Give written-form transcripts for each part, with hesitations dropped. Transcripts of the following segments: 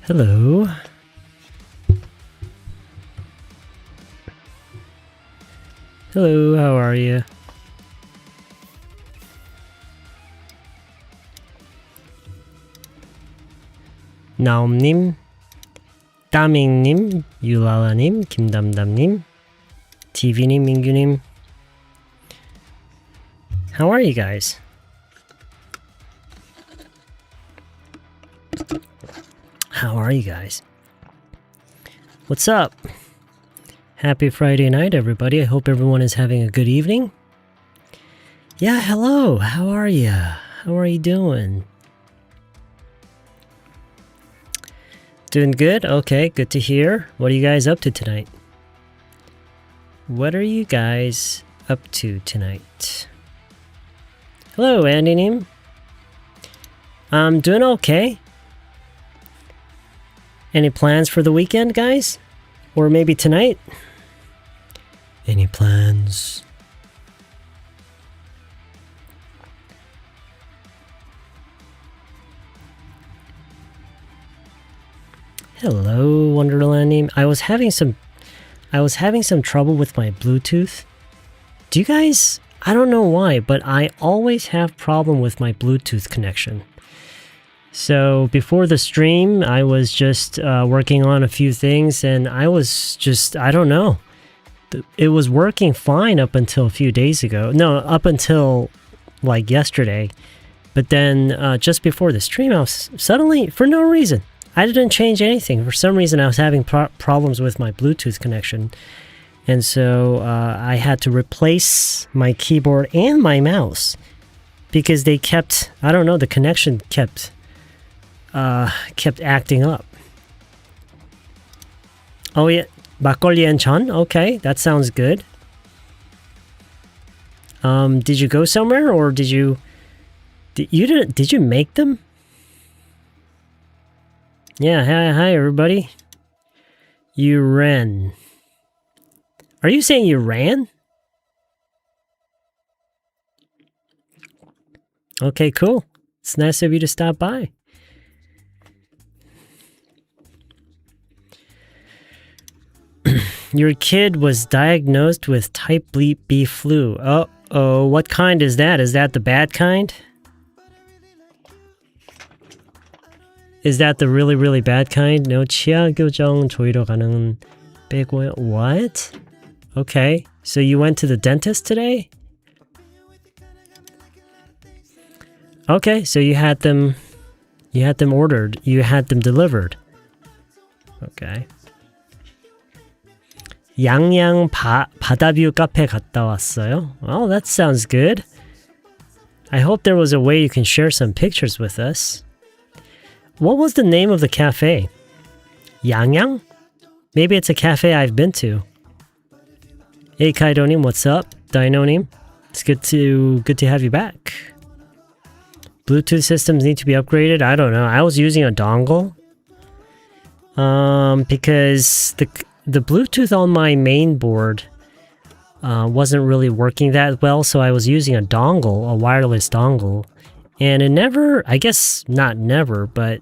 Hello. Hello, how are you? 나옴님, 따밍님, 유라라님, 김담담님, TV님, 민규님. How are you guys? How are you guys? What's up? Happy Friday night, everybody. I hope everyone is having a good evening. Yeah, hello. How are you? How are you doing? Doing good? Okay, good to hear. What are you guys up to tonight? What are you guys up to tonight? Hello, Andy Neem. I'm doing okay. Any plans for the weekend, guys? Or maybe tonight? Any plans? Hello, Wonderland Name. I was having some trouble with my Bluetooth. Do you guys, I don't know why, but I always have problem with my Bluetooth connection. So before the stream, I was just working on a few things, and I was just, I don't know. It was working fine up until a few days ago. No, up until like yesterday. But then just before the stream, I was suddenly, for no reason, I didn't change anything. For some reason, I was having problems with my Bluetooth connection. And so I had to replace my keyboard and my mouse because they kept, I don't know, the connection kept acting up. Oh yeah, 막걸리 and 전? Okay, that sounds good. Did you go somewhere or did you make them? Yeah, hi everybody. You ran. Are you saying you ran? Okay, cool. It's nice of you to stop by. Your kid was diagnosed with type B flu. Uh-oh, what kind is that? Is that the bad kind? Is that the really, really bad kind? No, 치아 교정 조이러 가는 빼고요. What? Okay, so you went to the dentist today? Okay, so you had them ordered. You had them delivered. Okay. 양양 바다뷰 카페 갔다 왔어요. Oh, that sounds good. I hope there was a way you can share some pictures with us. What was the name of the cafe? 양양? Maybe it's a cafe I've been to. Hey Kaidonim, what's up? Dinonim, it's good to have you back. Bluetooth systems need to be upgraded. I don't know. I was using a dongle. Because the Bluetooth on my main board wasn't really working that well, so I was using a dongle, a wireless dongle. And it never, I guess not never, but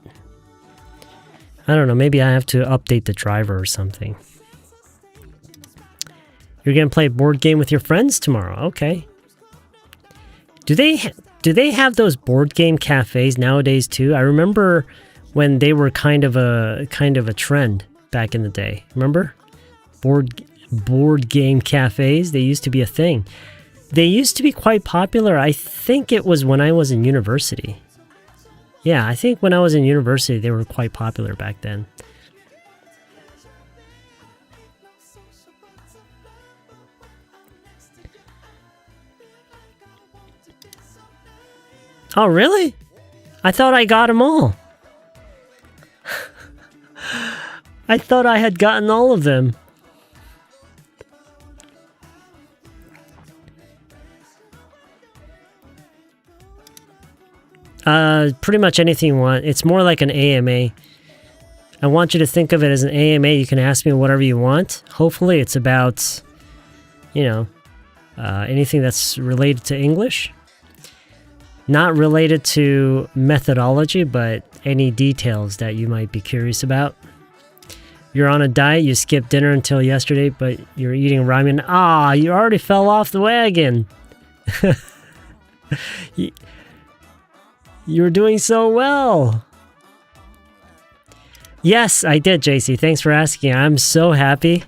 I don't know, maybe I have to update the driver or something. You're gonna play a board game with your friends tomorrow, okay. Do they have those board game cafes nowadays too? I remember when they were kind of a trend back in the day. Remember? Board game cafes, they used to be a thing. They used to be quite popular. I think it was when I was in university. Yeah, I think when I was in university, they were quite popular back then. Oh, really? I thought I got them all. I thought I had gotten all of them. Pretty much anything you want. It's more like an AMA. I want you to think of it as an AMA. You can ask me whatever you want. Hopefully it's about, you know, anything that's related to English. Not related to methodology, but any details that you might be curious about. You're on a diet, you skipped dinner until yesterday, but you're eating ramen. Ah, you already fell off the wagon. You're doing so well. Yes, I did, JC. Thanks for asking. I'm so happy.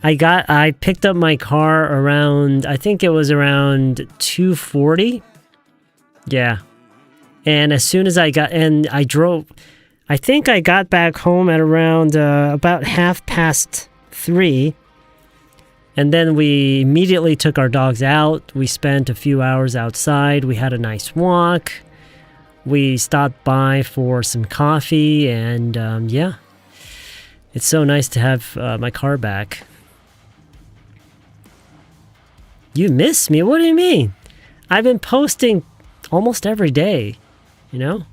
I picked up my car around, I think it was around 2:40. Yeah. And as soon as I drove, I think I got back home at around about 3:30. And then we immediately took our dogs out. We spent a few hours outside. We had a nice walk. We stopped by for some coffee. And yeah, it's so nice to have my car back. You miss me? What do you mean? I've been posting almost every day, you know?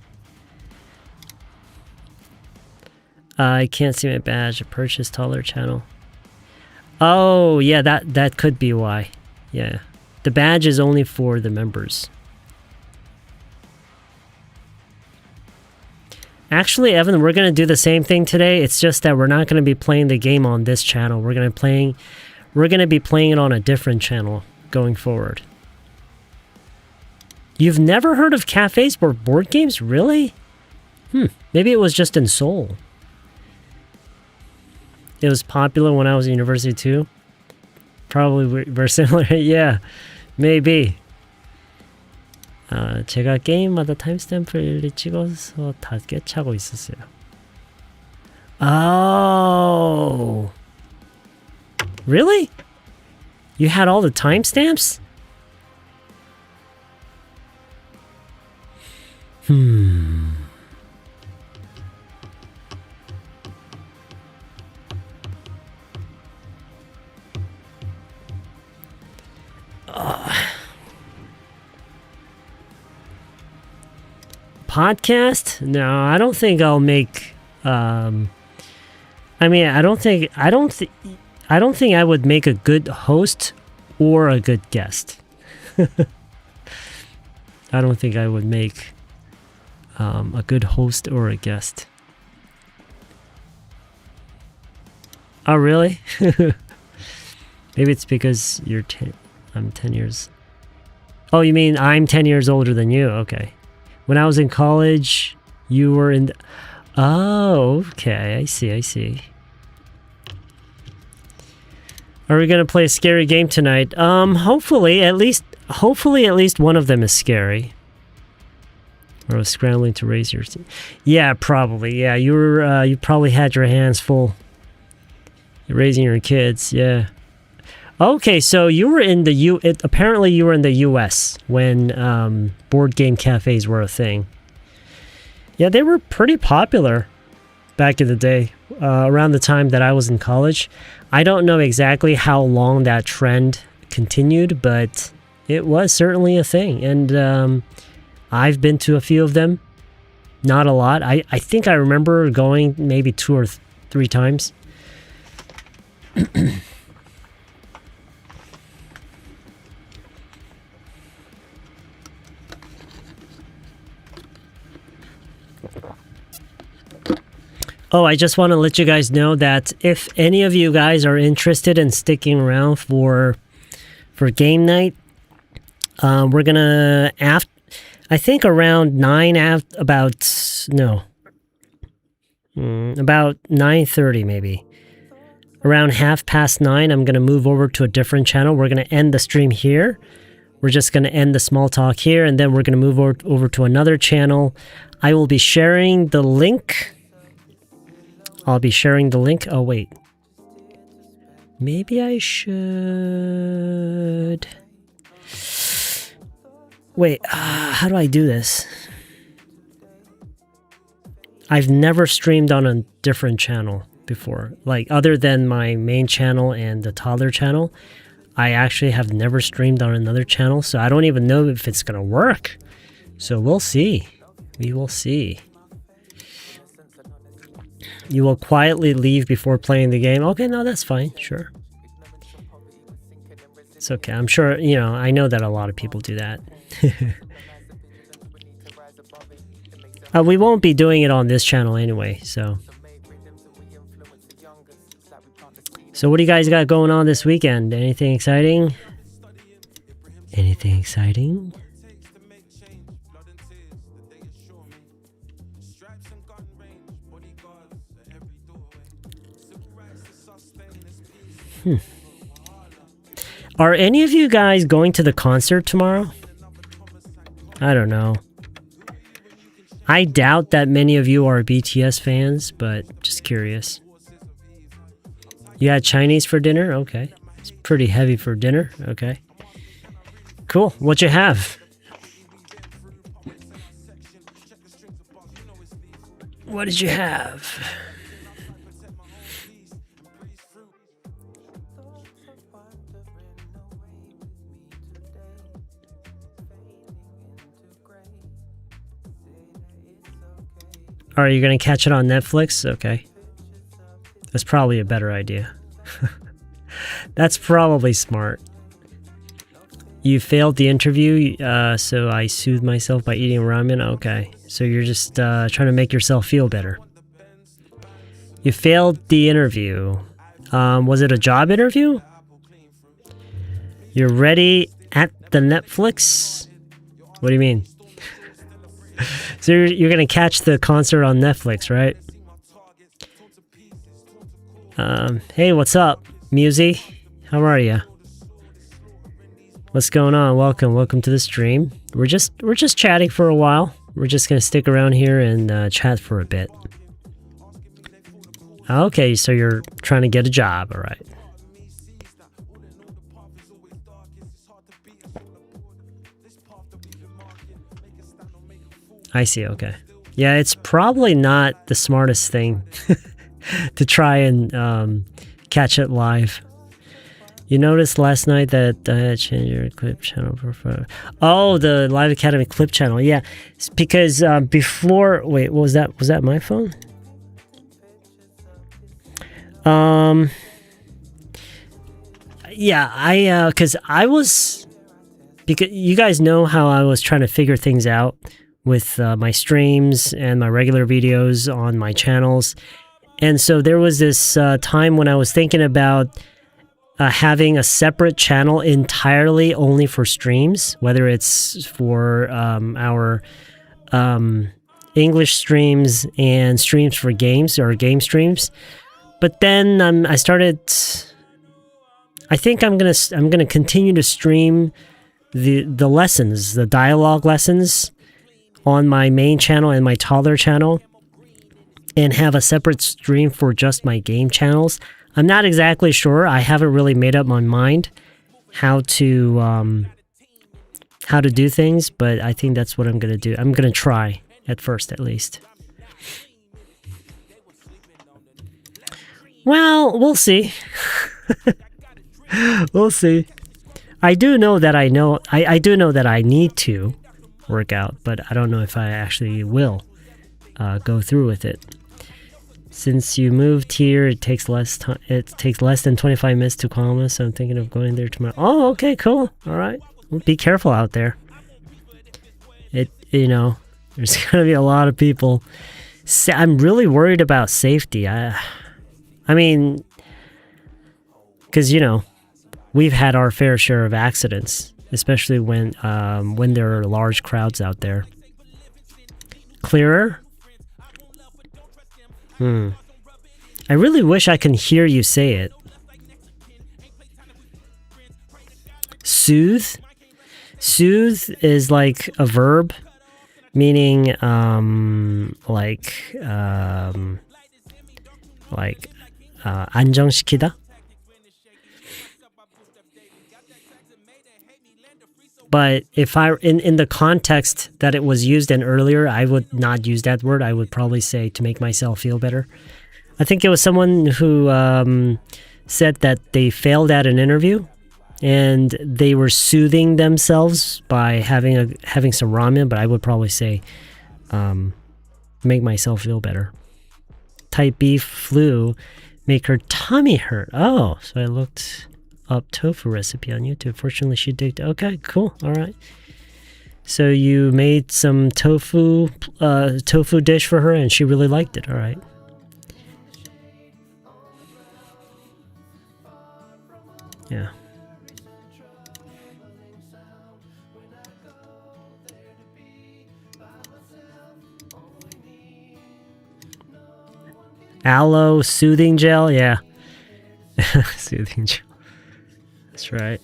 I can't see my badge. Purchase taller channel. Oh, yeah, that could be why. Yeah. The badge is only for the members. Actually, Evan, we're going to do the same thing today. It's just that we're not going to be playing the game on this channel. We're going to be playing it on a different channel going forward. You've never heard of cafes for board games? Really? Maybe it was just in Seoul. It was popular when I was in university too. Probably very similar. Yeah, maybe. 제가 게임마다 타임스탬프를 찍어서 다 꿰차고 있었어요. Oh, really? You had all the timestamps? Podcast? No, I don't think I'll make. I mean, I don't think I would make a good host or a good guest. I don't think I would make a good host or a guest. Oh, really? Maybe it's because I'm 10 years. Oh, you mean I'm 10 years older than you? Okay. When I was in college, you were in... Oh, okay. I see. Are we going to play a scary game tonight? Hopefully at least one of them is scary. Or I was scrambling to raise your... Yeah, probably. Yeah, you probably had your hands full. You're raising your kids, yeah. Okay, so you were in the apparently you were in the US when board game cafes were a thing. Yeah, they were pretty popular back in the day, around the time that I was in college. I don't know exactly how long that trend continued, but it was certainly a thing. And I've been to a few of them. Not a lot. I think I remember going maybe 2 or 3 times. Oh, I just want to let you guys know that if any of you guys are interested in sticking around for game night, we're gonna I think around 9:30 maybe. Around 9:30, I'm gonna move over to a different channel. We're gonna end the stream here. We're just gonna end the small talk here, and then we're gonna move over to another channel. I will be sharing the link. Oh, wait. Maybe I should... Wait, how do I do this? I've never streamed on a different channel before. Like, other than my main channel and the toddler channel, I actually have never streamed on another channel, so I don't even know if it's gonna work. So we'll see. We will see. You will quietly leave before playing the game. Okay, no, that's fine. Sure. It's okay. I'm sure, you know, I know that a lot of people do that. We won't be doing it on this channel anyway, so. So what do you guys got going on this weekend? Anything exciting? Anything exciting? Are any of you guys going to the concert tomorrow? I don't know. I doubt that many of you are BTS fans, but just curious. You had Chinese for dinner? Okay. It's pretty heavy for dinner. Okay. Cool. What'd you have? What did you have? Are you going to catch it on Netflix? Okay. That's probably a better idea. That's probably smart. You failed the interview, so I soothed myself by eating ramen. Okay. So you're just trying to make yourself feel better. You failed the interview. Was it a job interview? You're ready at the Netflix? What do you mean? So you're gonna catch the concert on Netflix, right? Hey, what's up, Musy? How are ya? What's going on? Welcome to the stream. We're just chatting for a while. We're just gonna stick around here and chat for a bit. Okay, so you're trying to get a job, all right? I see, okay. Yeah, it's probably not the smartest thing to try and catch it live. You noticed last night that I had changed your clip channel profile. Oh, the Live Academy clip channel. Yeah, it's because before... Wait, what was that? Was that my phone? Yeah, because I was... Because you guys know how I was trying to figure things out with my streams and my regular videos on my channels. And so there was this time when I was thinking about having a separate channel entirely only for streams, whether it's for our English streams and streams for games or game streams. But then I started... I think I'm gonna continue to stream the lessons, the dialogue lessons, on my main channel and my toddler channel, and have a separate stream for just my game channels. I'm not exactly sure. I haven't really made up my mind how to do things, but I think that's what I'm gonna do. I'm gonna try at first, at least. Well, we'll see. We'll see. I do know that I do know that I need to work out, but I don't know if I actually will go through with it. Since you moved here, it takes less time. It takes less than 25 minutes to Kwama, so I'm thinking of going there tomorrow. Oh, okay, cool. All right. Well, be careful out there. You know, there's gonna be a lot of people. I'm really worried about safety. I mean, because you know, we've had our fair share of accidents, especially when there are large crowds out there. Clearer? I really wish I can hear you say it. Soothe? Soothe is like a verb, meaning 안정시키다. But if in the context that it was used in earlier, I would not use that word. I would probably say to make myself feel better. I think it was someone who said that they failed at an interview and they were soothing themselves by having some ramen, but I would probably say make myself feel better. Type B flu make her tummy hurt. Oh, so I looked up tofu recipe on YouTube. Fortunately, she did. Okay, cool. All right. So you made some tofu dish for her, and she really liked it. All right. Yeah. Aloe soothing gel, yeah. Soothing gel. That's right.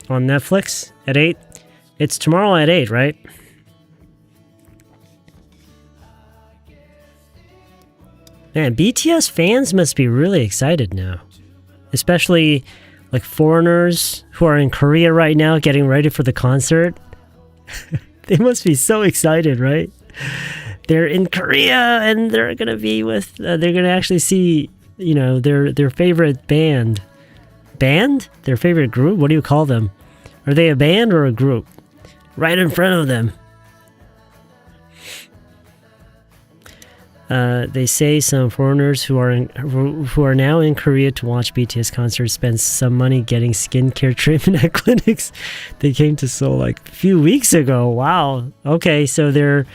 On Netflix at 8? It's tomorrow at 8, right? Man, BTS fans must be really excited now. Especially like foreigners who are in Korea right now getting ready for the concert. They must be so excited, right? They're in Korea and they're going to be with they're going to actually see, you know, their favorite band. Band? Their favorite group? What do you call them? Are they a band or a group? Right in front of them. They say some foreigners who are now in Korea to watch BTS concerts spend some money getting skincare treatment at clinics they came to Seoul like a few weeks ago. Wow. Okay, so they're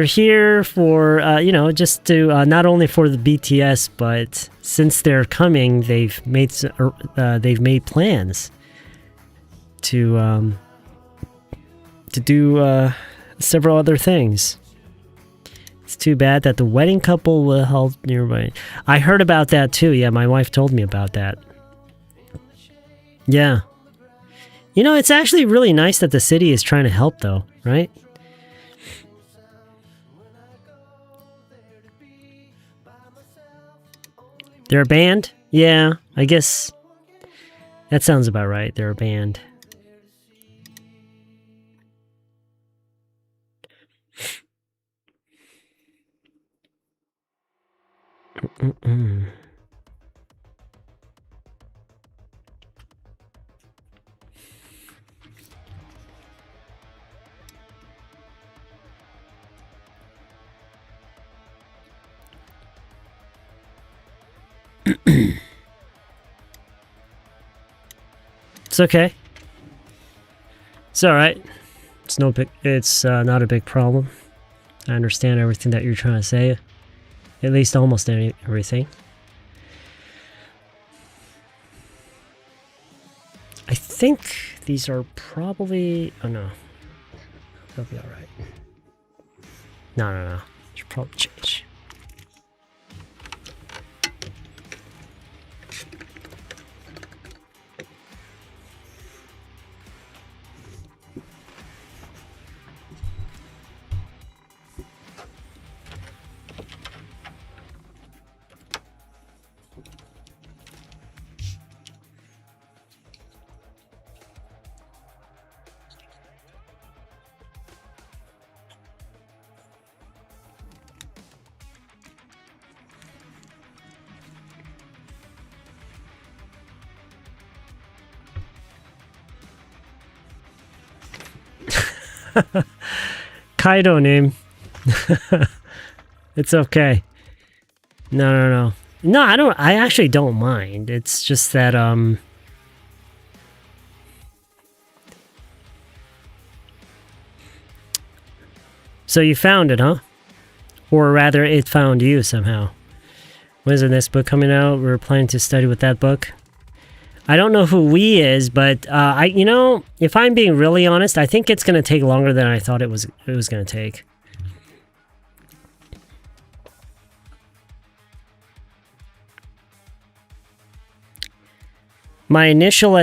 here for you know, just to not only for the BTS, but since they're coming, they've made plans to do several other things. It's too bad that the wedding couple will help nearby. I heard about that too. Yeah, my wife told me about that. Yeah. You know, it's actually really nice that the city is trying to help though, right? They're a band? Yeah, I guess that sounds about right. They're a band. It's okay. It's all right. It's no big. It's not a big problem. I understand everything that you're trying to say. At least almost everything. I think these are probably... Oh no. They'll be alright. No. Should probably change. Kaido name. It's okay. No, I actually don't mind. It's just that so you found it, huh? Or rather it found you somehow. When is the next book coming out? We're planning to study with that book. I don't know who we is, but you know, if I'm being really honest, I think it's going to take longer than I thought it was going to take. My initial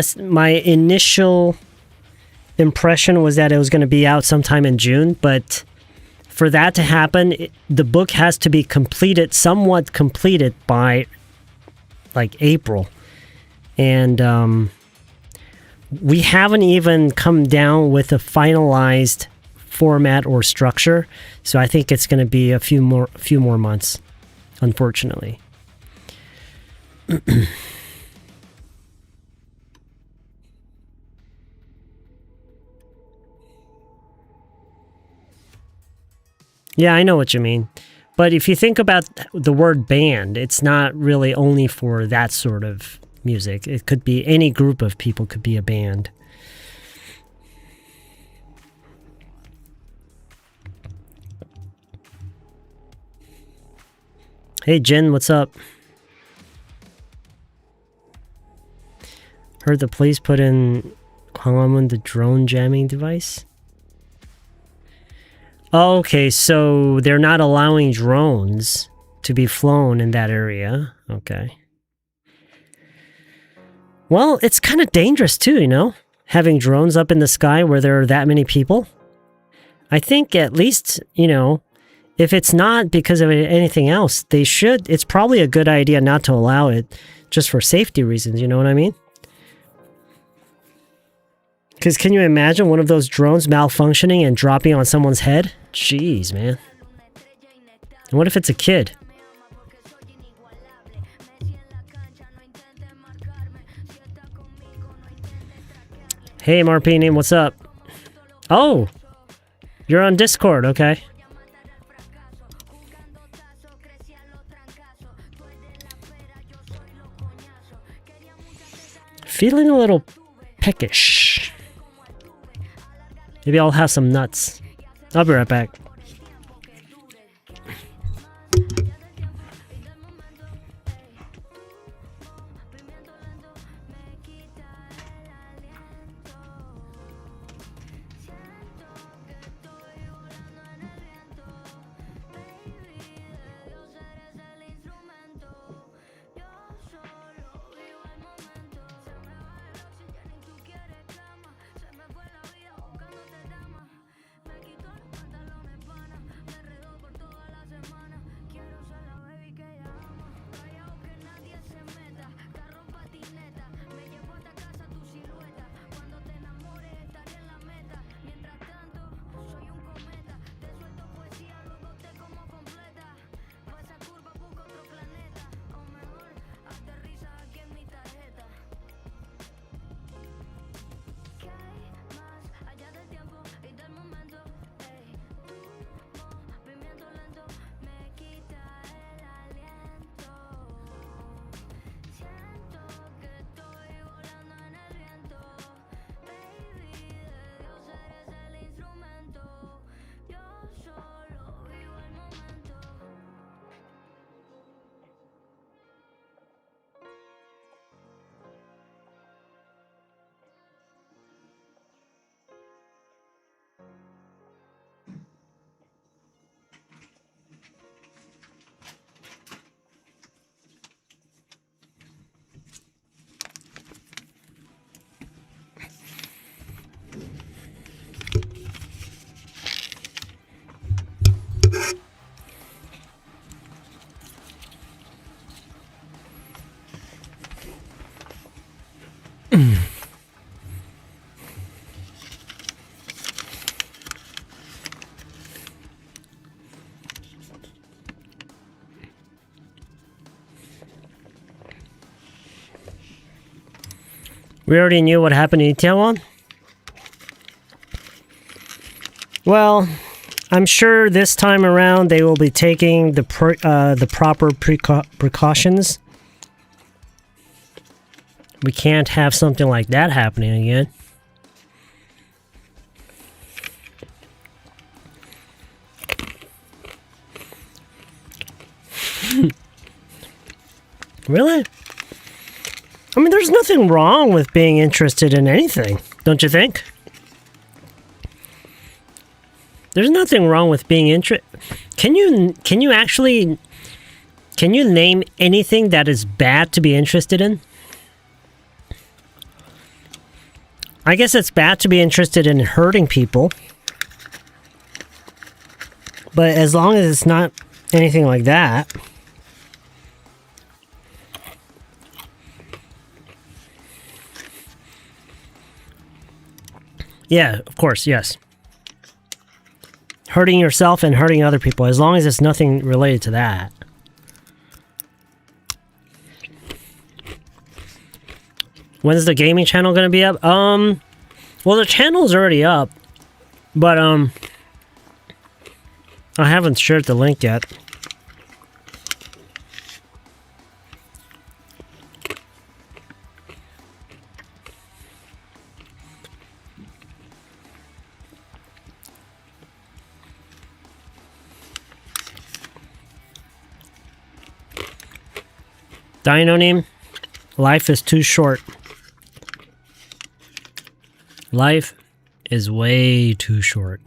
impression was that it was going to be out sometime in June, but for that to happen, the book has to be somewhat completed by like April. And we haven't even come down with a finalized format or structure, so I think it's going to be a few more months, unfortunately. Yeah, I know what you mean. But if you think about the word band, it's not really only for that sort of music. It could be any group of people could be a band. Hey Jen, what's up? Heard the police put in Gwanghwamun the drone jamming device? Oh, okay, so they're not allowing drones to be flown in that area. Okay. Well, it's kind of dangerous too, you know? Having drones up in the sky where there are that many people. I think at least, you know, if it's not because of anything else, they should. It's probably a good idea not to allow it just for safety reasons, you know what I mean? Because can you imagine one of those drones malfunctioning and dropping on someone's head? Jeez, man. And what if it's a kid? Hey, Marpini, what's up? Oh! You're on Discord, okay. Feeling a little peckish. Maybe I'll have some nuts. I'll be right back. We already knew what happened in Itaewon? Well, I'm sure this time around they will be taking the proper precautions. We can't have something like that happening again. Really? I mean, there's nothing wrong with being interested in anything, don't you think? There's nothing wrong with being interested. Can you actually name anything that is bad to be interested in? I guess it's bad to be interested in hurting people. But as long as it's not anything like that. Yeah, of course, yes. Hurting yourself and hurting other people, as long as it's nothing related to that. When's the gaming channel gonna be up? Well, the channel's already up, but I haven't shared the link yet. Dinonym, life is too short. Life is way too short.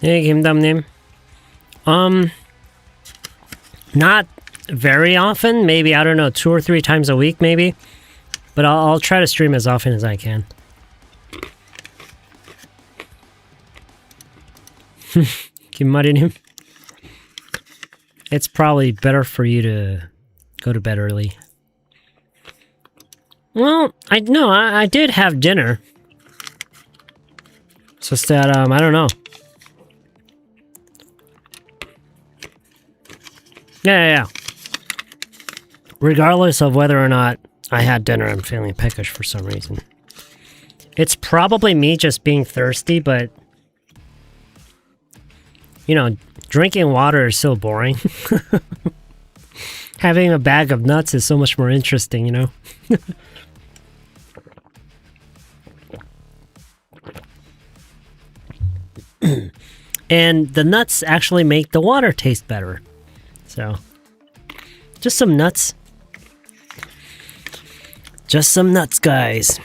Hey, 김담님. Not very often. Maybe, I don't know, 2 or 3 times a week, maybe. But I'll try to stream as often as I can. 김마리님. It's probably better for you to go to bed early. Well, I did have dinner. It's just that, I don't know. Yeah. Regardless of whether or not I had dinner, I'm feeling peckish for some reason. It's probably me just being thirsty, but... You know, drinking water is so boring. Having a bag of nuts is so much more interesting, you know? And the nuts actually make the water taste better. So, just some nuts. Just some nuts, guys.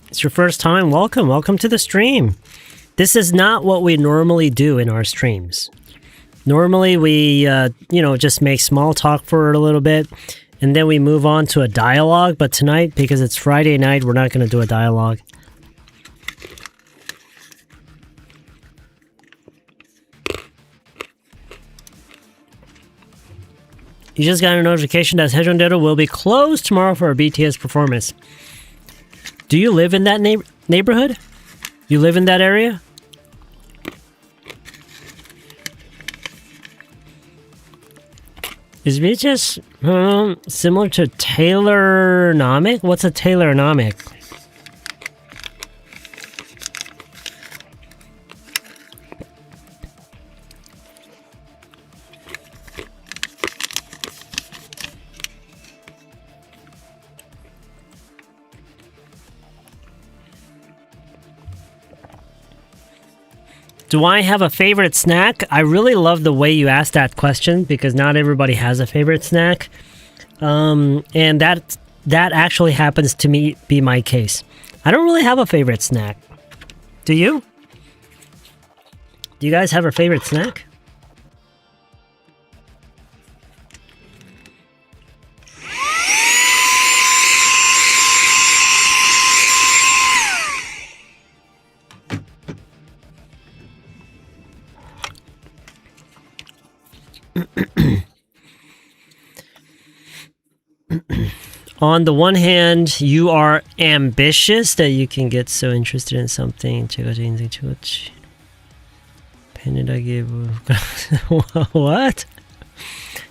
It's your first time? Welcome to the stream. This is not what we normally do in our streams. Normally we, just make small talk for a little bit, and then we move on to a dialogue, but tonight, because it's Friday night, we're not going to do a dialogue. You just got a notification that Hejondero will be closed tomorrow for a BTS performance. Do you live in that neighborhood? You live in that area? Is BTS similar to Taylornomic? What's a Taylornomic? Do I have a favorite snack? I really love the way you asked that question because not everybody has a favorite snack. And that actually happens to be my case. I don't really have a favorite snack. Do you? Do you guys have a favorite snack? On the one hand, you are ambitious that you can get so interested in something. 제가 제 인생 최고치. What?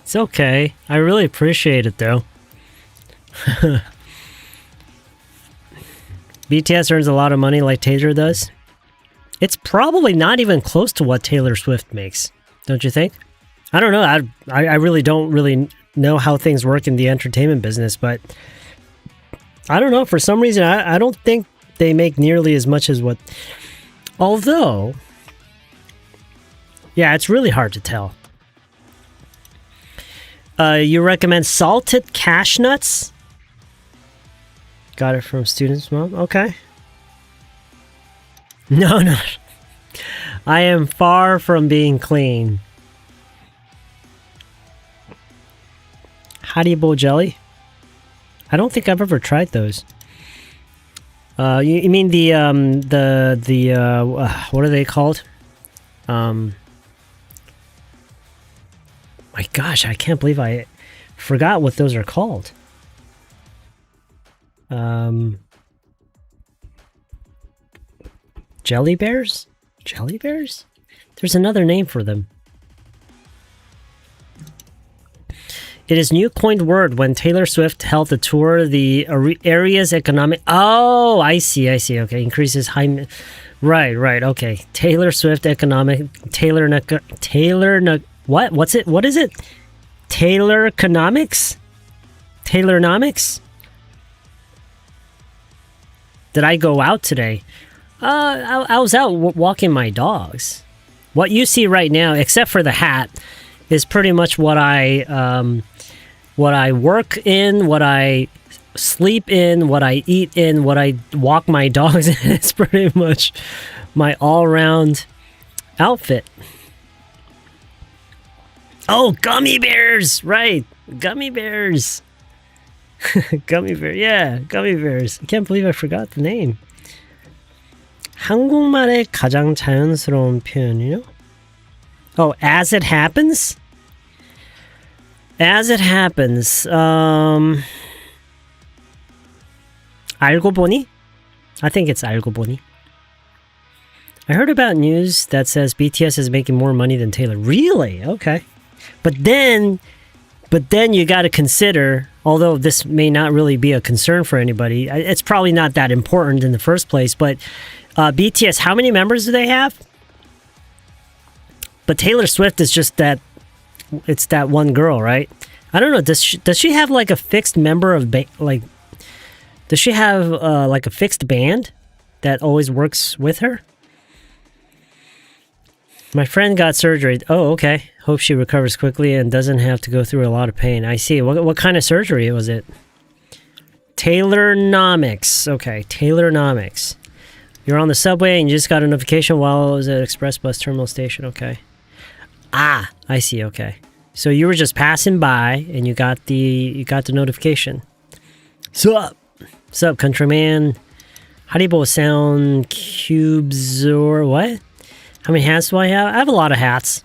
It's okay. I really appreciate it though. BTS earns a lot of money like Taylor does. It's probably not even close to what Taylor Swift makes. Don't you think? I don't know. I really don't really know how things work in the entertainment business, but I don't know. For some reason, I don't think they make nearly as much as what... Although... Yeah, it's really hard to tell. You recommend salted cashew nuts? Got it from student's mom? Okay. No. I am far from being clean. Haribo jelly? I don't think I've ever tried those. You mean the what are they called? My gosh, I can't believe I forgot what those are called. Jelly bears? Jelly bears? There's another name for them. It is new coined word when Taylor Swift held the tour. The area's economic... Oh, I see. Okay, increases high... Right, okay. Taylor Swift economic... What? What is it? Taylor economics? Taylornomics? Did I go out today? I was out walking my dogs. What you see right now, except for the hat, is pretty much what I work in, what I sleep in, what I eat in, what I walk my dogs in. It's pretty much my all-around outfit. Oh, gummy bears! Right, gummy bears. Gummy bear, yeah, gummy bears. I can't believe I forgot the name. 한국말의 가장 자연스러운 표현이요? Oh, as it happens? As it happens. 알고 보니? I think it's 알고 보니. I heard about news that says BTS is making more money than Taylor. Really? Okay. But then you got to consider, although this may not really be a concern for anybody, it's probably not that important in the first place, but BTS, how many members do they have? But Taylor Swift is just that, it's that one girl, right? I don't know, does she have like a fixed member of, does she have like a fixed band that always works with her? My friend got surgery. Oh, okay. Hope she recovers quickly and doesn't have to go through a lot of pain. I see. What kind of surgery was it? Taylornomics. Okay, Taylornomics. You're on the subway and you just got a notification while it was at Express Bus Terminal Station. Okay. Ah, I see. Okay. So you were just passing by and you got the notification. Sup, countryman? Haribo sound cubes or what? How many hats do I have? I have a lot of hats.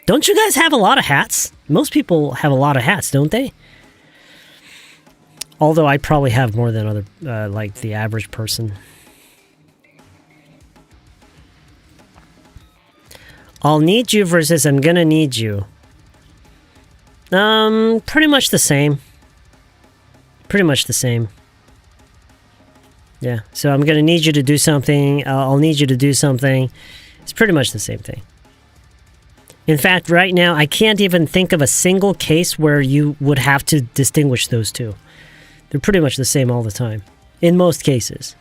Don't you guys have a lot of hats? Most people have a lot of hats, don't they? Although I probably have more than other, like the average person. I'll need you versus I'm gonna need you. Pretty much the same. Pretty much the same. Yeah, so I'm gonna need you to do something, I'll need you to do something. It's pretty much the same thing. In fact, right now, I can't even think of a single case where you would have to distinguish those two. They're pretty much the same all the time. In most cases.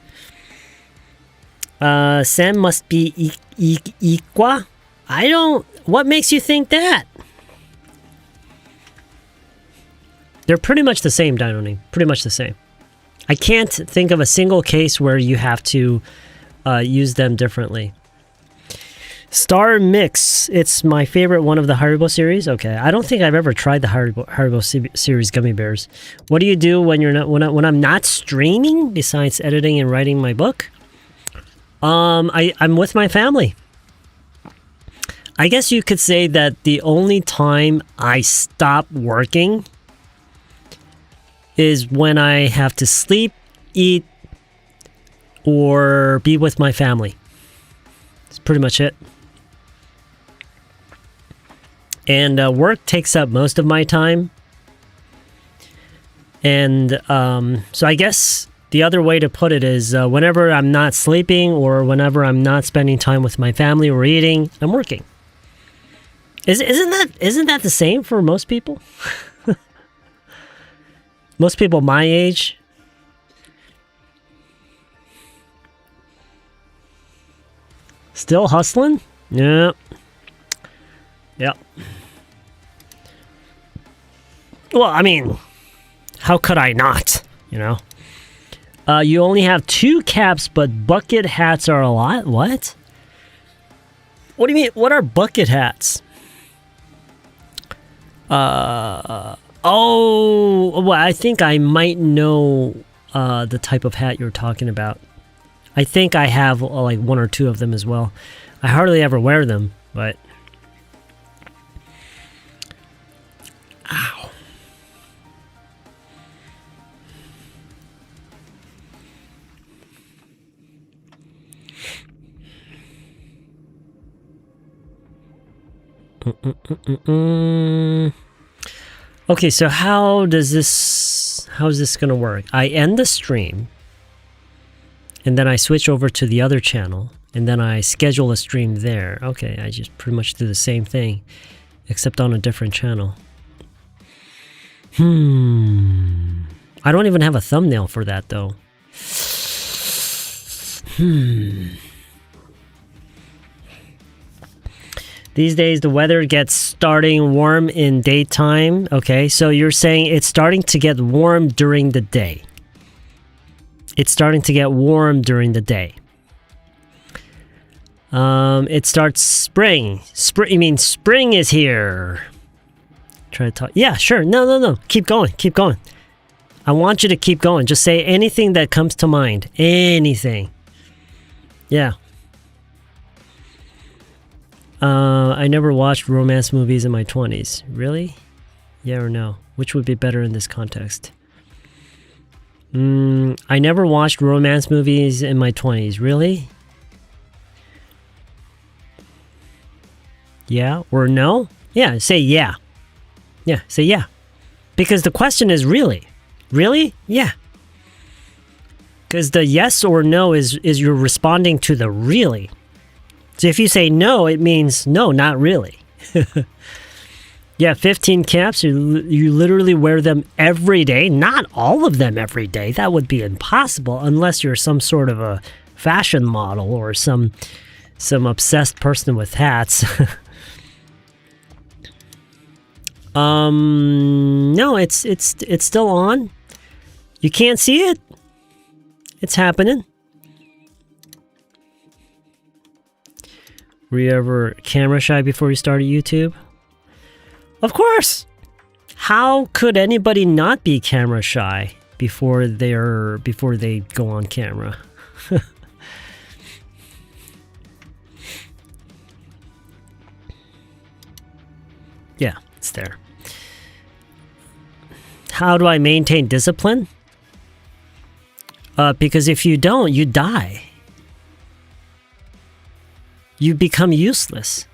Sam must be Iqua? I don't... What makes you think that? They're pretty much the same, Dino. Pretty much the same. I can't think of a single case where you have to use them differently. Star Mix. It's my favorite one of the Haribo series. Okay, I don't think I've ever tried the Haribo series gummy bears. What do you do when you're not when I'm not streaming besides editing and writing my book? I'm with my family. I guess you could say that the only time I stop working is when I have to sleep, eat, or be with my family. That's pretty much it. And work takes up most of my time. And so I guess the other way to put it is whenever I'm not sleeping or whenever I'm not spending time with my family or eating, I'm working. Isn't that the same for most people? Most people my age. Still hustling? Yeah. Yep. Well, I mean, how could I not? You know? You only have 2 caps, but bucket hats are a lot? What? What do you mean? What are bucket hats? Oh, well, I think I might know the type of hat you're talking about. I think I have like 1 or 2 of them as well. I hardly ever wear them, but... Ow. Okay, so how is this gonna work? I end the stream, and then I switch over to the other channel, and then I schedule a stream there. Okay, I just pretty much do the same thing, except on a different channel. I don't even have a thumbnail for that, though. These days, the weather gets starting warm in daytime. Okay, so you're saying it's starting to get warm during the day. It's starting to get warm during the day. It starts spring. You mean spring is here. Try to talk. Yeah, sure. No. Keep going. Keep going. I want you to keep going. Just say anything that comes to mind. Anything. Yeah. I never watched romance movies in my 20s. Really? Yeah or no? Which would be better in this context? I never watched romance movies in my 20s. Really? Yeah or no? Yeah, say yeah. Yeah, say yeah. Because the question is really. Really? Yeah. Because the yes or no is you're responding to the really. So if you say no, it means no, not really. Yeah, 15 caps, you literally wear them every day. Not all of them every day. That would be impossible unless you're some sort of a fashion model or some obsessed person with hats. No, it's still on. You can't see it. It's happening. Were you ever camera shy before you started YouTube? Of course! How could anybody not be camera shy before they go on camera? Yeah, it's there. How do I maintain discipline? Because if you don't, you die. You become useless.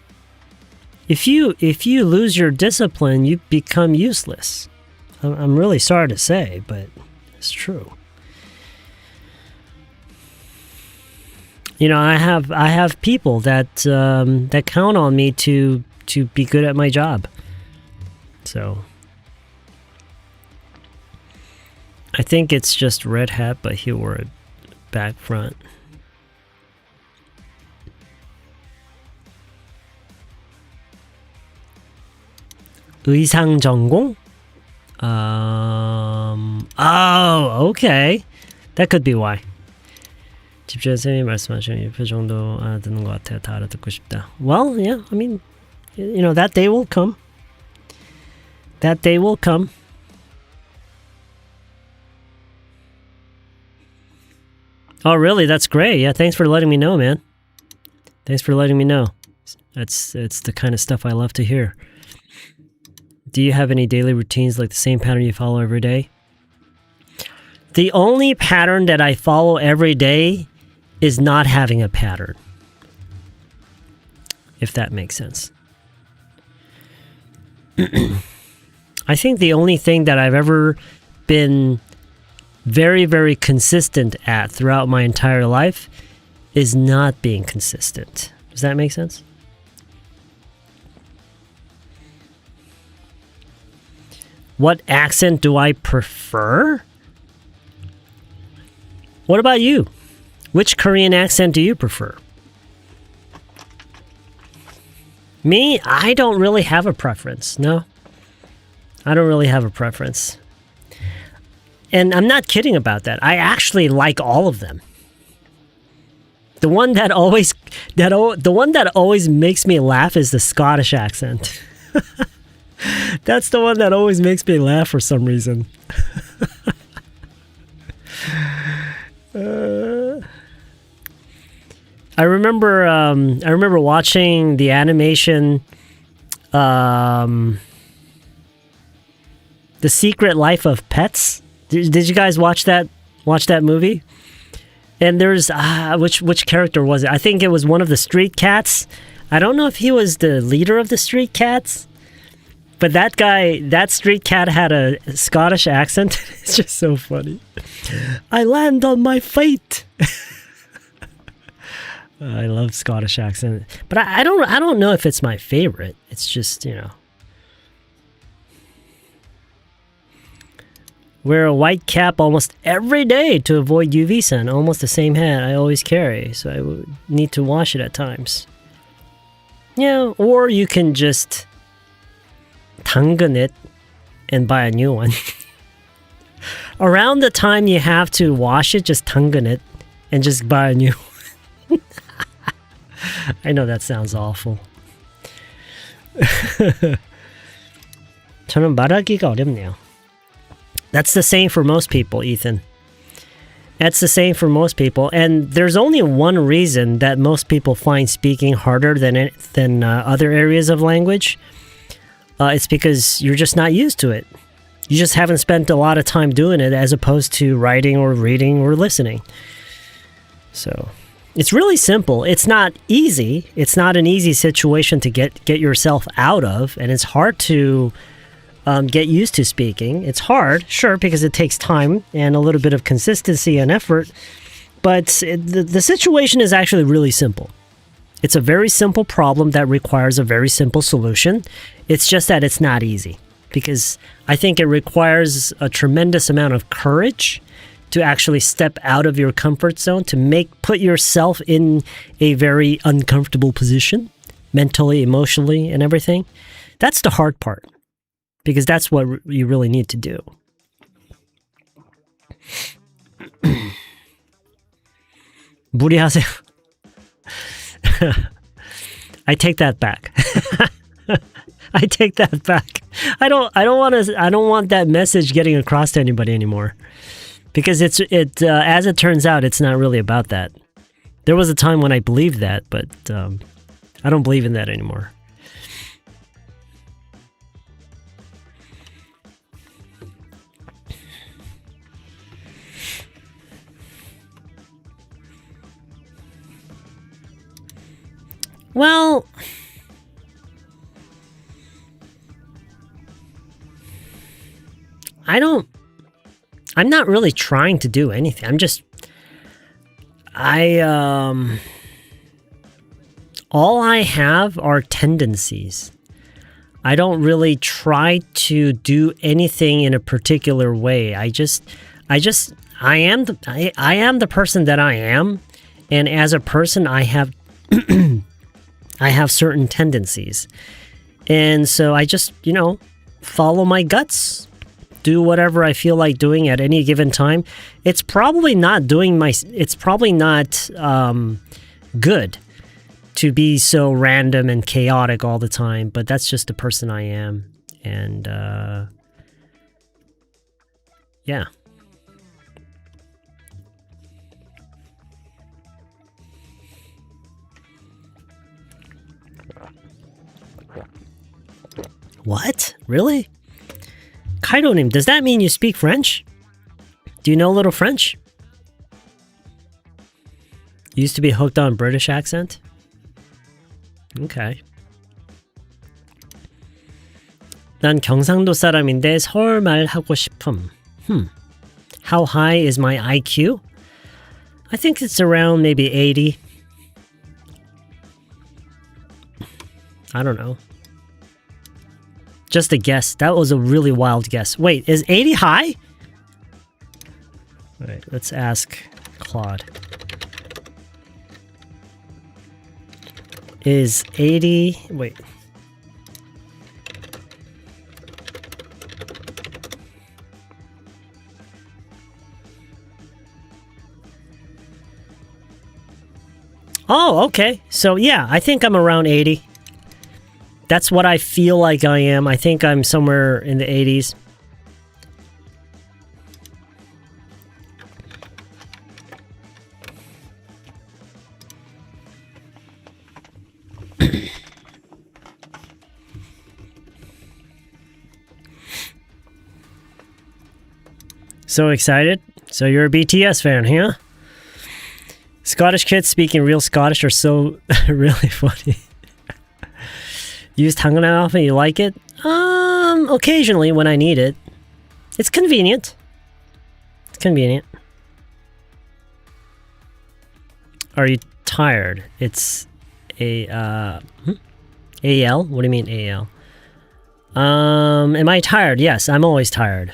If you lose your discipline, you become useless. I'm really sorry to say, but it's true. You know, I have people that count on me to be good at my job. So I think it's just red hat, but he wore it back front. 의상 전공? Oh, okay. That could be why. 집주인 선생님이 말씀하신 표 정도 알아듣는 것 같아요. 다 알아듣고 싶다. Well, yeah, I mean, you know, that day will come. That day will come. Oh, really? That's great. Yeah, thanks for letting me know, man. Thanks for letting me know. It's the kind of stuff I love to hear. Do you have any daily routines like the same pattern you follow every day? The only pattern that I follow every day is not having a pattern. If that makes sense. I think the only thing that I've ever been very, very consistent at throughout my entire life is not being consistent. Does that make sense? What accent do I prefer? What about you? Which Korean accent do you prefer? Me? I don't really have a preference. No. I don't really have a preference. And I'm not kidding about that. I actually like all of them. The one that always makes me laugh is the Scottish accent. That's the one that always makes me laugh for some reason. I remember watching the animation, The Secret Life of Pets. Did you guys watch that movie? And there's which character was it? I think it was one of the street cats. I don't know if he was the leader of the street cats, but that street cat had a Scottish accent. It's just so funny. I land on my feet. I love Scottish accent, but I don't know if it's my favorite. It's just, wear a white cap almost every day to avoid UV sun. Almost the same hat I always carry, so I would need to wash it at times. Yeah, or you can just 당근 it and buy a new one. Around the time you have to wash it, just 당근 it and just buy a new one. I know that sounds awful. 저는 말하기가 어렵네요. That's the same for most people, Ethan. That's the same for most people, and there's only one reason that most people find speaking harder than other areas of language. It's because you're just not used to it. You just haven't spent a lot of time doing it as opposed to writing or reading or listening. So it's really simple. It's not easy. It's not an easy situation to get yourself out of, and it's hard to get used to speaking. It's hard, sure, because it takes time and a little bit of consistency and effort, but the situation is actually really simple. It's a very simple problem that requires a very simple solution. It's just that it's not easy, because I think it requires a tremendous amount of courage to actually step out of your comfort zone, to put yourself in a very uncomfortable position, mentally, emotionally, and everything. That's the hard part, because that's what you really need to do. 무리하세요. I take that back. I take that back. I don't want that message getting across to anybody anymore, because as it turns out, it's not really about that. There was a time when I believed that, but I don't believe in that anymore. Well, I'm not really trying to do anything. All I have are tendencies. I don't really try to do anything in a particular way. I am the person that I am, and as a person, I have I have certain tendencies. And so I just, follow my guts, do whatever I feel like doing at any given time. It's probably not good to be so random and chaotic all the time, but that's just the person I am. And yeah. What? Really? Kaido-nim, does that mean you speak French? Do you know a little French? You used to be hooked on British accent? Okay. 난 경상도 사람인데 서울 말 하고 싶음. How high is my IQ? I think it's around maybe 80. I don't know. Just a guess. That was a really wild guess. Wait, is 80 high? All right, let's ask Claude. Is 80... Wait. Oh, okay. So yeah, I think I'm around 80. That's what I feel like I am. I think I'm somewhere in the 80s. So excited? So you're a BTS fan, huh? Scottish kids speaking real Scottish are so really funny. Use tongue often, you like it? Occasionally when I need it. It's convenient. It's convenient. Are you tired? It's AL? What do you mean AL? Am I tired? Yes, I'm always tired.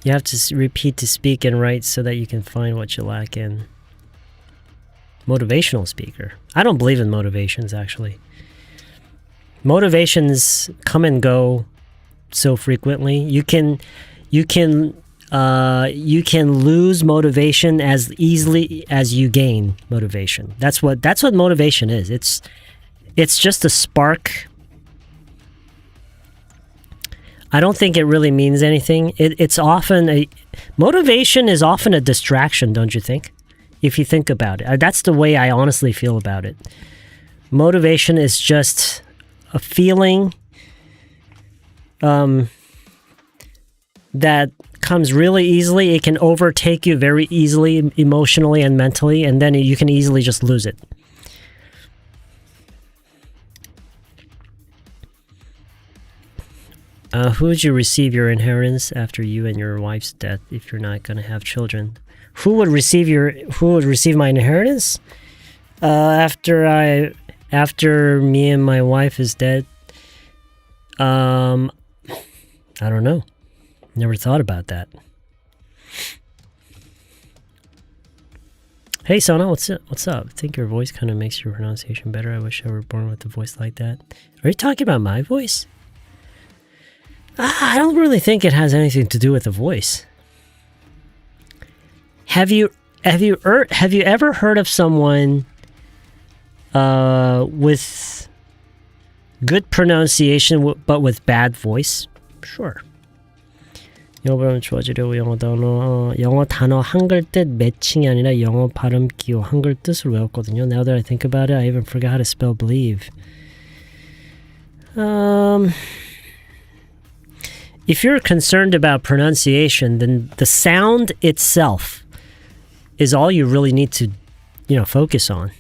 You have to repeat to speak and write so that you can find what you lack in. Motivational speaker. I don't believe in motivations, actually. Motivations come and go so frequently. You can lose motivation as easily as you gain motivation. That's what motivation is. It's just a spark. I don't think it really means anything. Motivation is often a distraction, don't you think? If you think about it. That's the way I honestly feel about it. Motivation is just a feeling that comes really easily. It can overtake you very easily emotionally and mentally, and then you can easily just lose it. Who would you receive your inheritance after you and your wife's death if you're not going to have children? Who would receive my inheritance? After me and my wife is dead? I don't know. Never thought about that. Hey Sona, what's up? I think your voice kind of makes your pronunciation better. I wish I were born with a voice like that. Are you talking about my voice? I don't really think it has anything to do with the voice. Have you ever heard of someone with good pronunciation but with bad voice? Sure. 영어 발음 좋아지려고 영어 단어 한글 뜻 매칭이 아니라 영어 발음 기호 한글 뜻을 외웠거든요. Now that I think about it, I even forgot how to spell believe. If you're concerned about pronunciation, then the sound itself is all you really need to, focus on.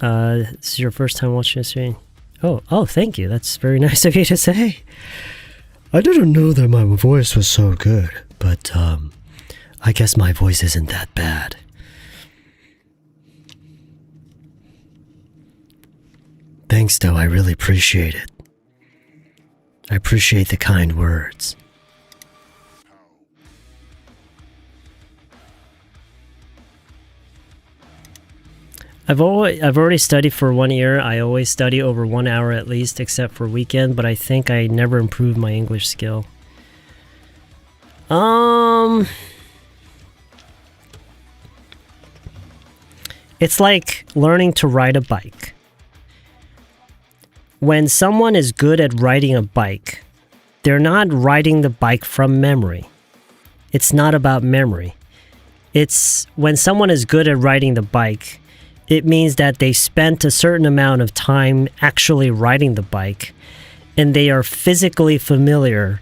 This is your first time watching this stream. Oh, thank you. That's very nice of you to say. I didn't know that my voice was so good, but I guess my voice isn't that bad. Thanks, though. I really appreciate it. I appreciate the kind words. I've already studied for 1 year. I always study over 1 hour at least, except for weekend, but I think I never improved my English skill. It's like learning to ride a bike. When someone is good at riding a bike, they're not riding the bike from memory. It's not about memory. It's when someone is good at riding the bike, it means that they spent a certain amount of time actually riding the bike, and they are physically familiar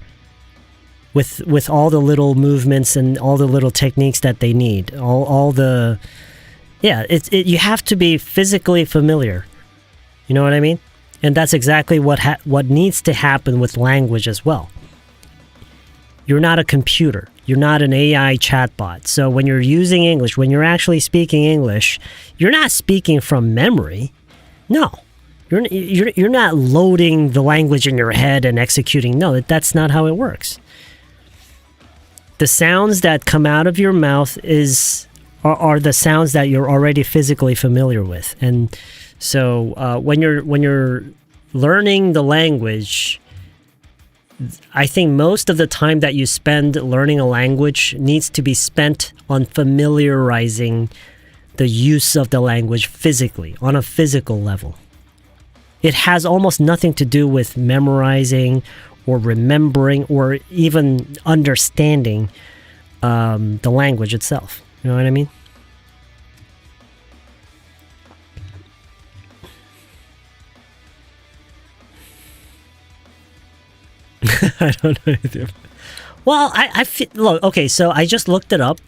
with all the little movements and all the little techniques that they need. You have to be physically familiar. You know what I mean? And that's exactly what needs to happen with language as well. You're not a computer. You're not an AI chatbot. So when you're using English, when you're actually speaking English, you're not speaking from memory. No. You're not loading the language in your head and executing. No, that's not how it works. The sounds that come out of your mouth are the sounds that you're already physically familiar with. And so when you're learning the language, I think most of the time that you spend learning a language needs to be spent on familiarizing the use of the language physically, on a physical level. It has almost nothing to do with memorizing or remembering or even understanding the language itself. You know what I mean? I don't know either. Well, I feel, look, okay, so I just looked it up.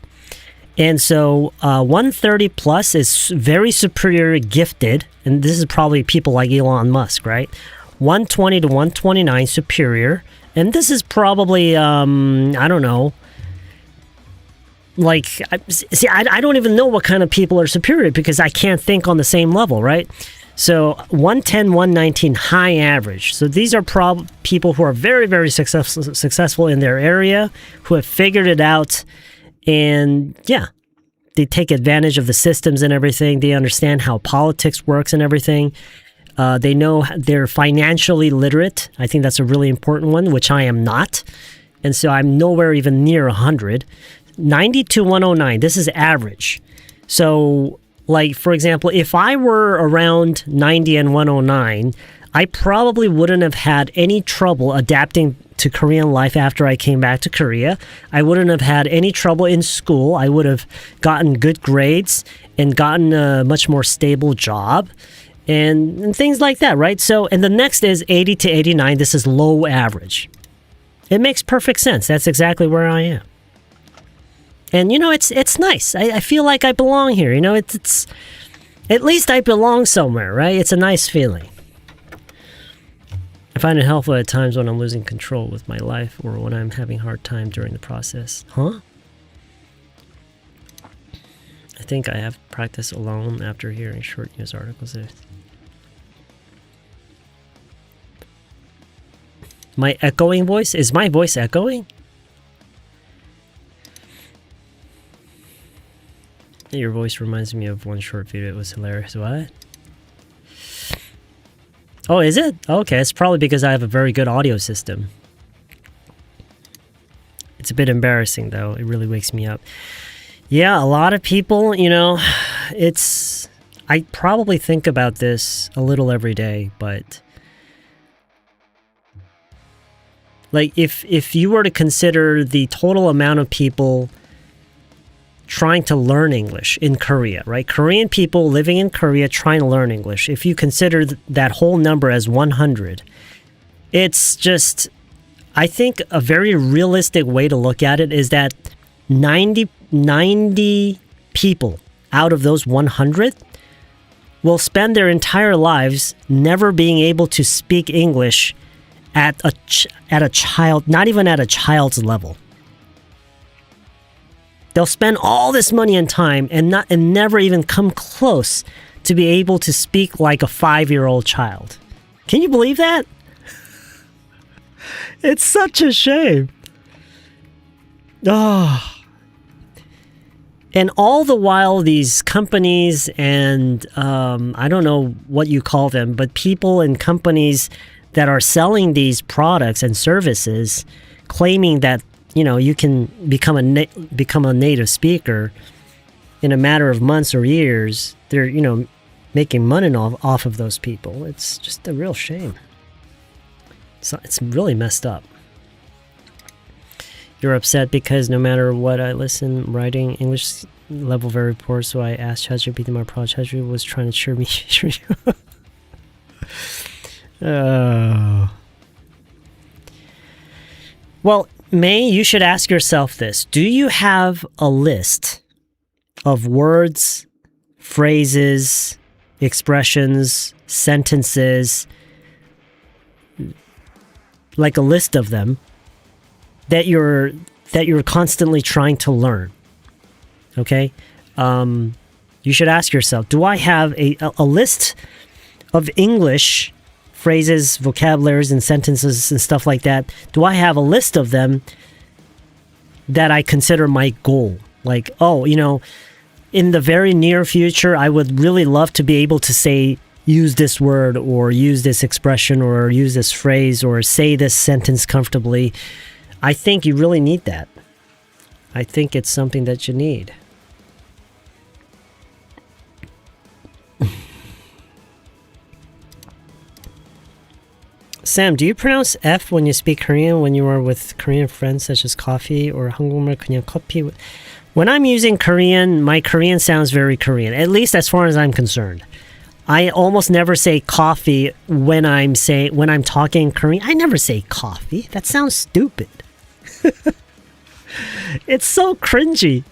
And so 130 plus is very superior gifted. And this is probably people like Elon Musk, right? 120 to 129 superior. And this is probably, I don't know. Like, see, I don't even know what kind of people are superior because I can't think on the same level, right? So 110, 119, high average. So these are people who are very, very successful in their area, who have figured it out. And yeah, they take advantage of the systems and everything. They understand how politics works and everything. They know they're financially literate. I think that's a really important one, which I am not. And so I'm nowhere even near 100. 90 to 109, this is average. So, like, for example, if I were around 90 and 109, I probably wouldn't have had any trouble adapting to Korean life after I came back to Korea. I wouldn't have had any trouble in school. I would have gotten good grades and gotten a much more stable job and things like that, right? So, and the next is 80 to 89. This is low average. It makes perfect sense. That's exactly where I am. And, you know, it's nice. I feel like I belong here. You know, it's at least I belong somewhere, right? It's a nice feeling. I find it helpful at times when I'm losing control with my life or when I'm having a hard time during the process. Huh? I think I have practiced alone after hearing short news articles. My echoing voice? Is my voice echoing? Your voice reminds me of one short video. It was hilarious. What? Oh, is it? Okay, it's probably because I have a very good audio system. It's a bit embarrassing, though. It really wakes me up. Yeah, a lot of people, you know, it's... I probably think about this a little every day, but... Like, if you were to consider the total amount of people trying to learn English in Korea, right? Korean people living in Korea trying to learn English. If you consider that whole number as 100, it's just, I think a very realistic way to look at it is that 90 people out of those 100 will spend their entire lives never being able to speak English at a child, not even at a child's level. They'll spend all this money and time and never even come close to be able to speak like a 5-year-old child. Can you believe that? It's such a shame. Oh. And all the while, these companies and I don't know what you call them, but people and companies that are selling these products and services claiming that, you know, you can become a native speaker in a matter of months or years. They're, you know, making money off of those people. It's just a real shame. So it's really messed up. You're upset because no matter what I listen, writing English level very poor, so I asked ChatGPT my problem. ChatGPT was trying to cheer me. Well, May, you should ask yourself this. Do you have a list of words, phrases, expressions, sentences, like a list of them that you're constantly trying to learn? Okay? You should ask yourself, do I have a list of English phrases, vocabularies, and sentences and stuff like that? Do I have a list of them that I consider my goal? Like, oh, you know, in the very near future, I would really love to be able to say, use this word or use this expression or use this phrase or say this sentence comfortably. I think you really need that. I think it's something that you need. Sam, do you pronounce F when you speak Korean when you are with Korean friends such as coffee or 한국말 그냥 커피? When I'm using Korean, my Korean sounds very Korean, at least as far as I'm concerned. I almost never say coffee when I'm talking Korean. I never say coffee. That sounds stupid. It's so cringy.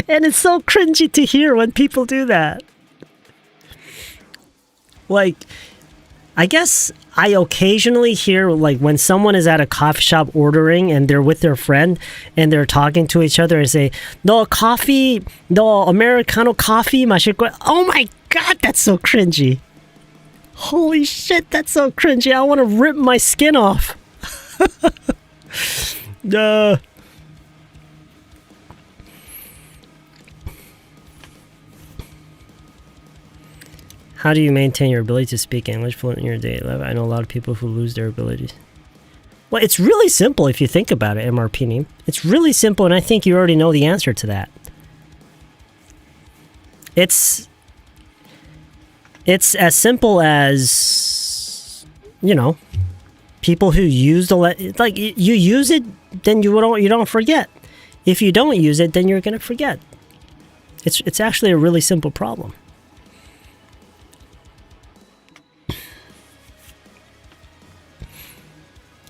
And it's so cringy to hear when people do that. Like, I guess I occasionally hear, like, when someone is at a coffee shop ordering and they're with their friend and they're talking to each other and say, "No coffee, no Americano coffee 마실 거야." Oh my god, that's so cringy. Holy shit, that's so cringy. I want to rip my skin off. How do you maintain your ability to speak English fluent in your daily life? I know a lot of people who lose their abilities. Well, it's really simple if you think about it, MRP. It's really simple, and I think you already know the answer to that. It's as simple as, you know, people who use like you use it, then you don't forget. If you don't use it, then you're gonna forget. It's actually a really simple problem.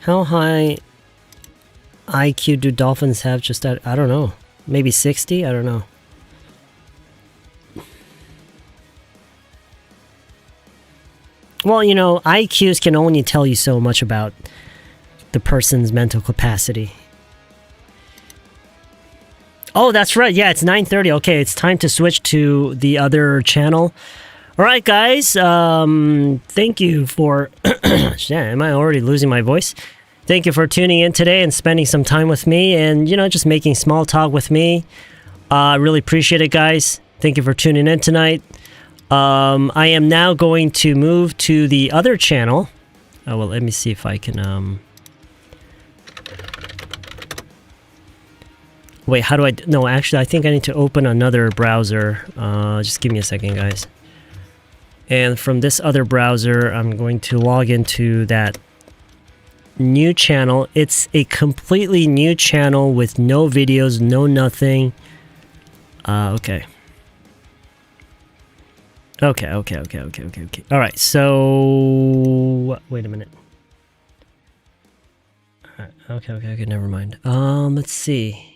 How high IQ do dolphins have? Just at, I don't know, maybe 60? I don't know. Well, you know, IQs can only tell you so much about the person's mental capacity. Oh, that's right. Yeah, it's 9:30. Okay, it's time to switch to the other channel. All right, guys. Thank you for... am I already losing my voice? Thank you for tuning in today and spending some time with me and, you know, just making small talk with me. I really appreciate it, guys. Thank you for tuning in tonight. I am now going to move to the other channel. Oh, well, let me see if I can... Wait, how do I... No, actually, I think I need to open another browser. Just give me a second, guys. And from this other browser, I'm going to log into that new channel. It's a completely new channel with no videos, no nothing. Okay. Okay. All right, so... Wait a minute. Okay, never mind. Let's see.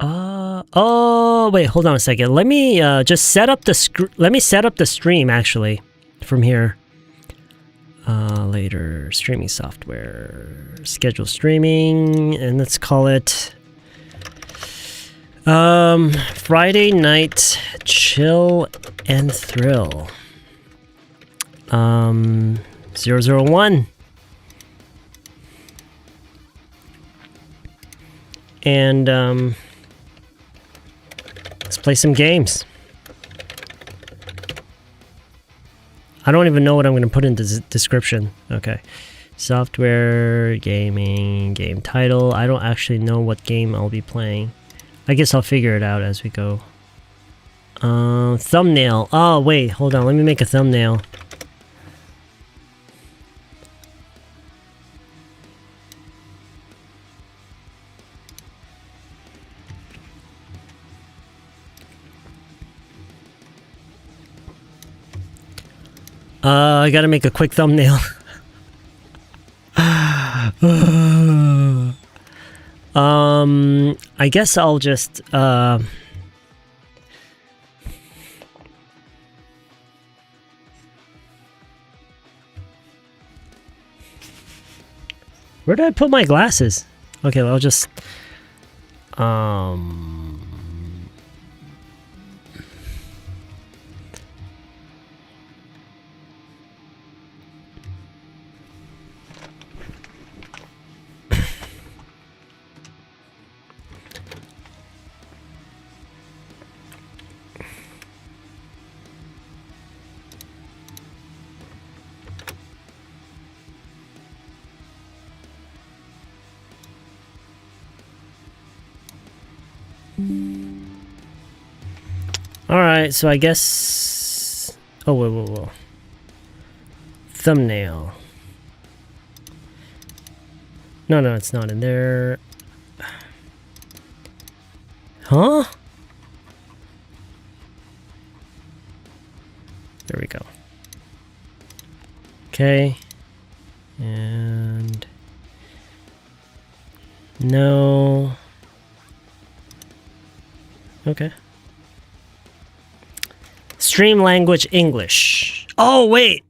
Oh, wait, hold on a second. Let me just set up the let me set up the stream actually from here. Later, streaming software, schedule streaming, and let's call it Friday night chill and thrill. 001. And let's play some games. I don't even know what I'm going to put in the description. Okay. Software, gaming, game title. I don't actually know what game I'll be playing. I guess I'll figure it out as we go. Thumbnail. Oh, wait. Hold on. Let me make a thumbnail. I gotta make a quick thumbnail. I guess I'll just, where did I put my glasses? Okay, well, I'll just, alright, so I guess... Oh, whoa. Thumbnail. No, it's not in there. Huh? There we go. Okay. And no. Okay. Stream language English. Oh, wait.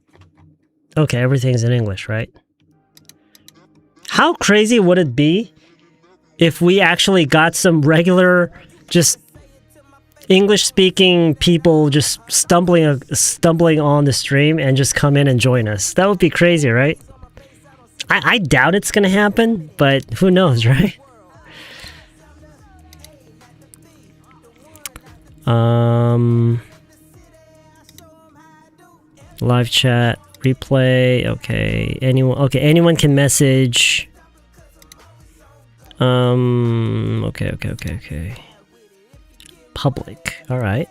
Okay, everything's in English, right? How crazy would it be if we actually got some regular, just English-speaking people just stumbling on the stream and just come in and join us? That would be crazy, right? I doubt it's gonna happen, but who knows, right? Live chat, replay, okay. Anyone can message. Okay. Public. Alright.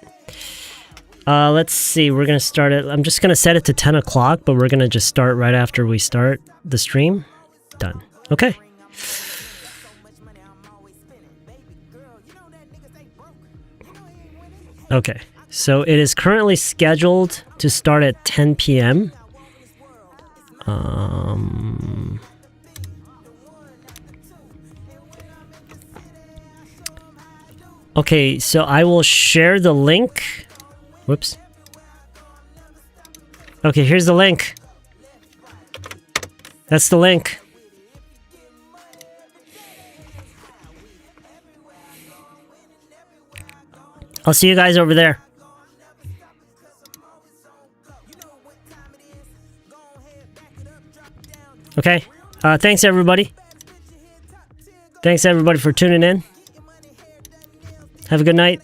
Let's see, we're gonna start it. I'm just gonna set it to 10 o'clock, but we're gonna just start right after we start the stream. Done. Okay. Okay. So it is currently scheduled to start at 10 p.m. Okay, so I will share the link. Whoops. Okay, here's the link. That's the link. I'll see you guys over there. Okay. Thanks everybody. Thanks everybody for tuning in. Have a good night.